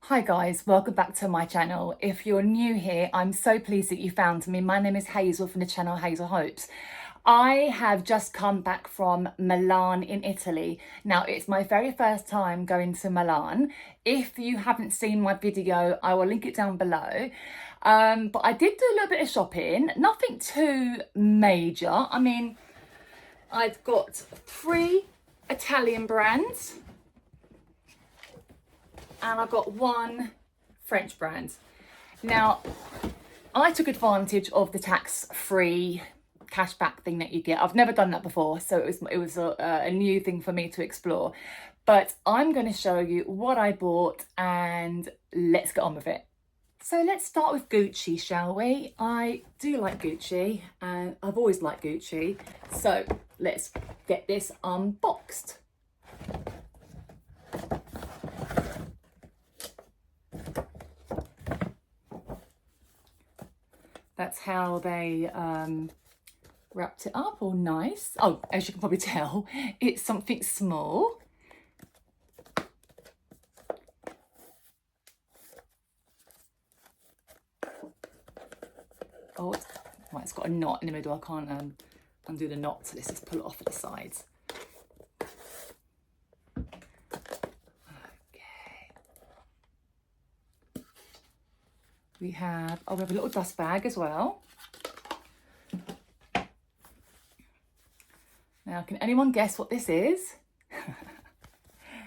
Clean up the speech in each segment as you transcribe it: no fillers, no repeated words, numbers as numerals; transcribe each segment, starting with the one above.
Hi guys, welcome back to my channel. If you're new here, I'm so pleased that you found me. My name is Hazel from the channel 𝐬𝐻𝐫𝐞. I have just come back from Milan in Italy. Now it's my very first time going to Milan. If you haven't seen my video, I will link it down below. But I did do a little bit of shopping, nothing too major. I mean, I've got 3 Italian brands. And I've got 1 French brand. Now, I took advantage of the tax-free cashback thing that you get. I've never done that before, so it was a new thing for me to explore. But I'm going to show you what I bought and let's get on with it. So let's start with Gucci, shall we? I do like Gucci and I've always liked Gucci. So let's get this unboxed. That's how they wrapped it up, all nice. Oh, as you can probably tell, it's something small. Oh, right, it's got a knot in the middle. I can't undo the knot, so let's just pull it off at the sides. We have a little dust bag as well. Now, can anyone guess what this is?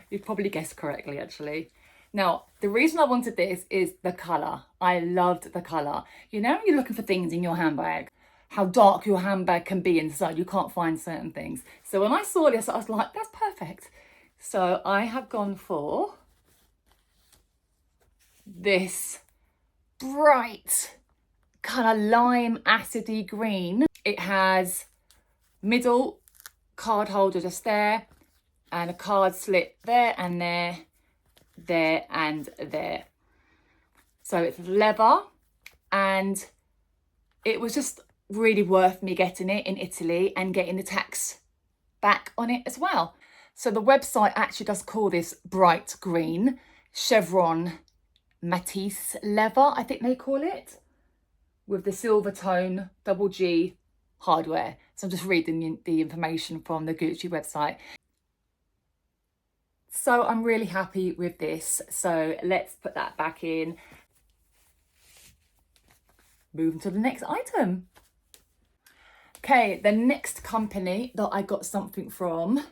You've probably guessed correctly, actually. Now, the reason I wanted this is the colour. I loved the colour. You know, when you're looking for things in your handbag, how dark your handbag can be inside. You can't find certain things. So when I saw this, I was like, that's perfect. So I have gone for this bright kind of lime acidy green. It has middle card holder just there and a card slip there and there and there. So it's leather and it was just really worth me getting it in Italy and getting the tax back on it as well. So the website actually does call this bright green chevron Matisse leather, I think they call it, with the silver tone 𝐬𝐻𝐫𝐿 hardware. So I'm just reading the information from the Gucci website. So I'm really happy with this. So let's put that back in. Moving to the next item. Okay, the next company that I got something from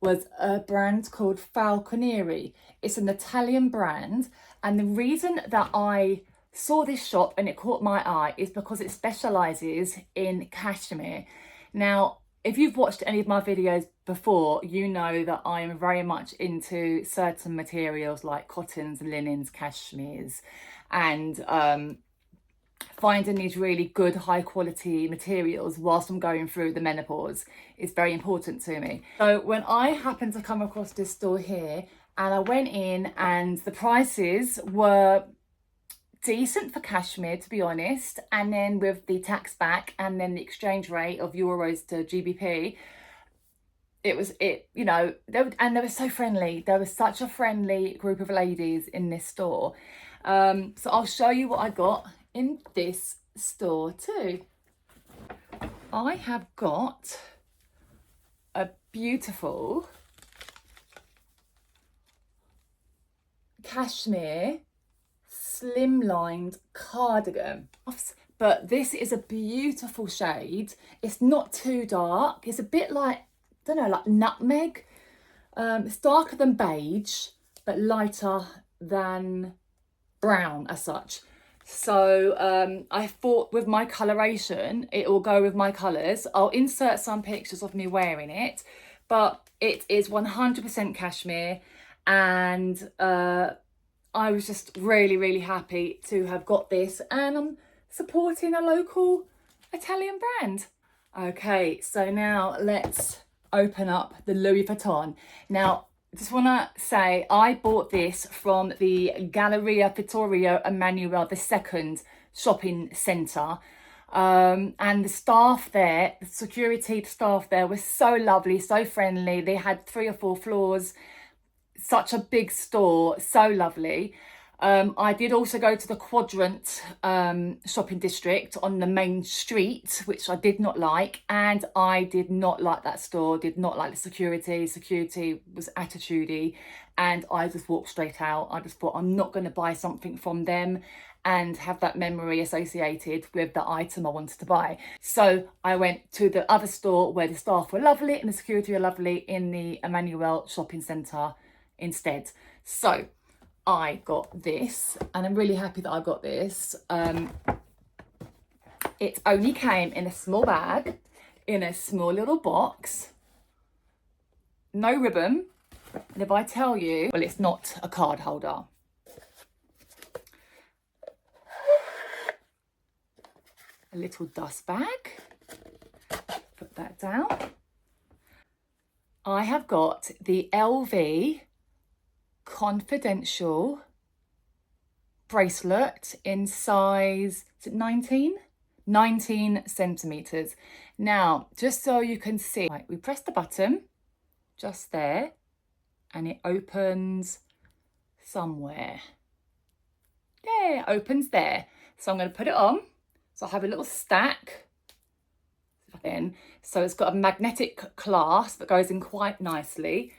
was a brand called Falconieri. It's an Italian brand, and the reason that I saw this shop and it caught my eye is because it specialises in cashmere. Now, if you've watched any of my videos before, you know that I am very much into certain materials like cottons, linens, cashmeres, and finding these really good high quality materials whilst I'm going through the menopause is very important to me. So when I happened to come across this store here and I went in, and the prices were decent for cashmere, to be honest, and then with the tax back and then the exchange rate of euros to GBP, you know, they were so friendly. There was such a friendly group of ladies in this store. So I'll show you what I got in this store too. I have got a beautiful cashmere slimlined cardigan, but this is a beautiful shade. It's not too dark. It's a bit like, I don't know, like nutmeg. It's darker than beige but lighter than brown as such. So I thought with my coloration it will go with my colours. I'll insert some pictures of me wearing it, but it is 100% cashmere, and I was just really happy to have got this, and I'm supporting a local Italian brand. Okay, so now let's open up the Louis Vuitton. Now, I just want to say I bought this from the Galleria Vittorio Emanuele II shopping centre. And the staff there, the security staff there, was so lovely, so friendly. They had 3 or 4 floors, such a big store, so lovely. I did also go to the Quadrant shopping district on the main street, which I did not like, and I did not like that store, did not like the security. Security was attitudey, and I just walked straight out. I just thought, I'm not going to buy something from them and have that memory associated with the item I wanted to buy. So I went to the other store where the staff were lovely and the security were lovely, in the Emmanuel shopping centre instead. So I got this, and I'm really happy that I got this. It only came in a small bag, in a small little box, no ribbon, and if I tell you, well, it's not a card holder. A little dust bag, put that down. I have got the LV Confidential bracelet in size, is it 19? 19 centimetres. Now, just so you can see, right, we press the button just there and it opens somewhere. Yeah, it opens there. So I'm going to put it on. So I have a little stack in. So it's got a magnetic clasp that goes in quite nicely.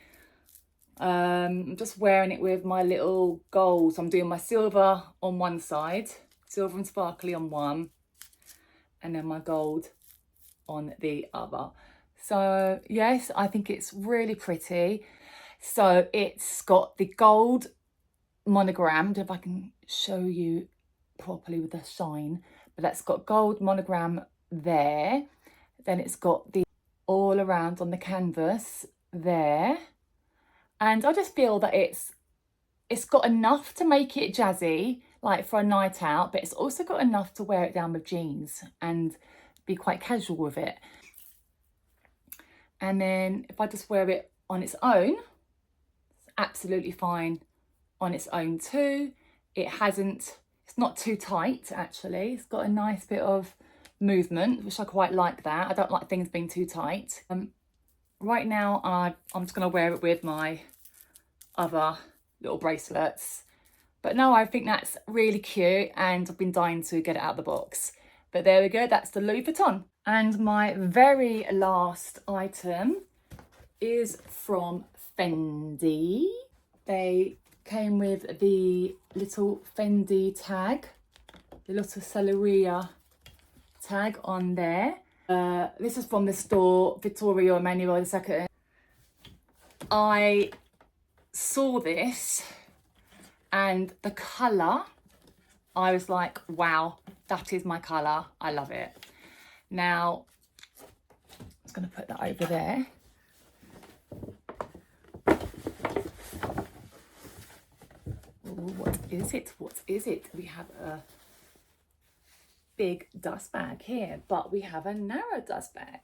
I'm just wearing it with my little gold. So I'm doing my silver on one side, silver and sparkly on one, and then my gold on the other. So yes, I think it's really pretty. So it's got the gold monogrammed, if I can show you properly with the shine, but that's got gold monogram there. Then it's got the all around on the canvas there. And I just feel that it's got enough to make it jazzy, like for a night out, but it's also got enough to wear it down with jeans and be quite casual with it. And then if I just wear it on its own, it's absolutely fine on its own too. It's not too tight actually. It's got a nice bit of movement, which I quite like that. I don't like things being too tight. Right now, I'm just going to wear it with my other little bracelets. But no, I think that's really cute and I've been dying to get it out of the box. But there we go, that's the Louis Vuitton. And my very last item is from Fendi. They came with the little Fendi tag, the little Salleria tag on there. This is from the store Vittorio Emanuele II. I saw this and the colour, I was like, wow, that is my colour. I love it. Now, I'm just going to put that over there. Ooh, what is it? What is it? We have a big dust bag here, but we have a narrow dust bag.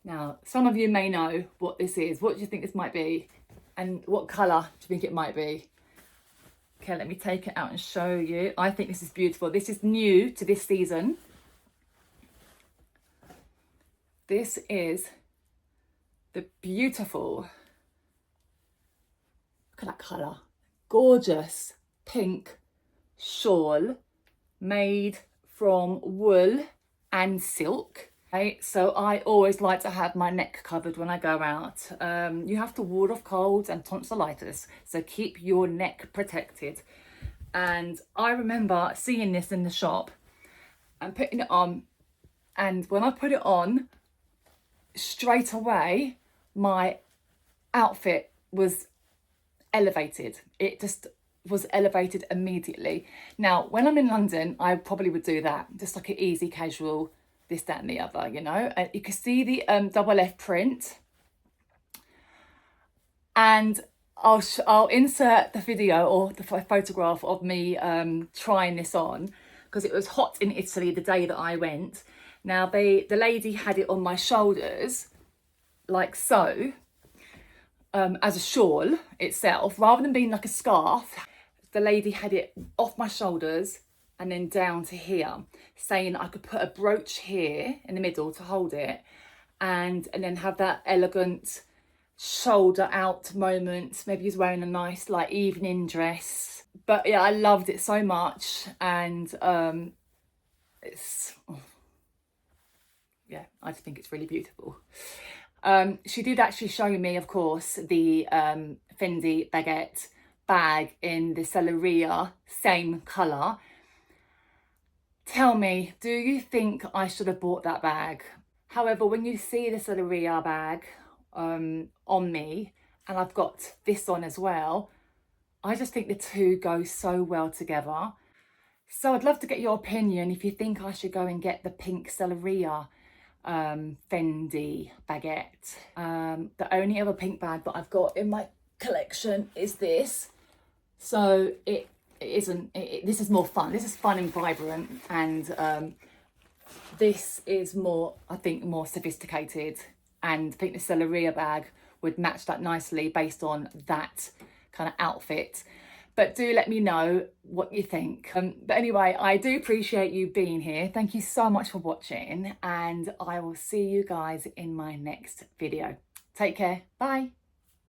Now, some of you may know what this is. What do you think this might be? And what colour do you think it might be? Okay, let me take it out and show you. I think this is beautiful. This is new to this season. This is the beautiful, look at that colour, gorgeous pink shawl made from wool and silk. Okay, so I always like to have my neck covered when I go out. You have to ward off colds and tonsillitis, so keep your neck protected. And I remember seeing this in the shop and putting it on, and when I put it on, straight away my outfit was elevated. It just was elevated immediately. Now, when I'm in London, I probably would do that, just like an easy, casual, this, that and the other, you know. You can see the double F print, and I'll insert the video or the photograph of me trying this on, because it was hot in Italy the day that I went. Now, the lady had it on my shoulders, like so, as a shawl itself, rather than being like a scarf. The lady had it off my shoulders and then down to here, saying I could put a brooch here in the middle to hold it, and then have that elegant shoulder out moment. Maybe he's wearing a nice like evening dress. But yeah, I loved it so much, and it's, oh, yeah, I just think it's really beautiful. She did actually show me, of course, the Fendi baguette bag in the 𝐿𝐸𝐫𝐿, same colour. Tell me, do you think I should have bought that bag? However, when you see the 𝐿𝐸𝐫𝐿 bag on me, and I've got this on as well, I just think the two go so well together. So I'd love to get your opinion if you think I should go and get the pink 𝐿𝐸𝐫𝐿 Fendi baguette. The only other pink bag that I've got in my collection is this. So this is more fun. This is fun and vibrant, and this is more, I think, more sophisticated, and I think the 𝐿𝐸𝐫𝐿 bag would match that nicely based on that kind of outfit. But do let me know what you think. But anyway, I do appreciate you being here. Thank you so much for watching, and I will see you guys in my next video. Take care. Bye.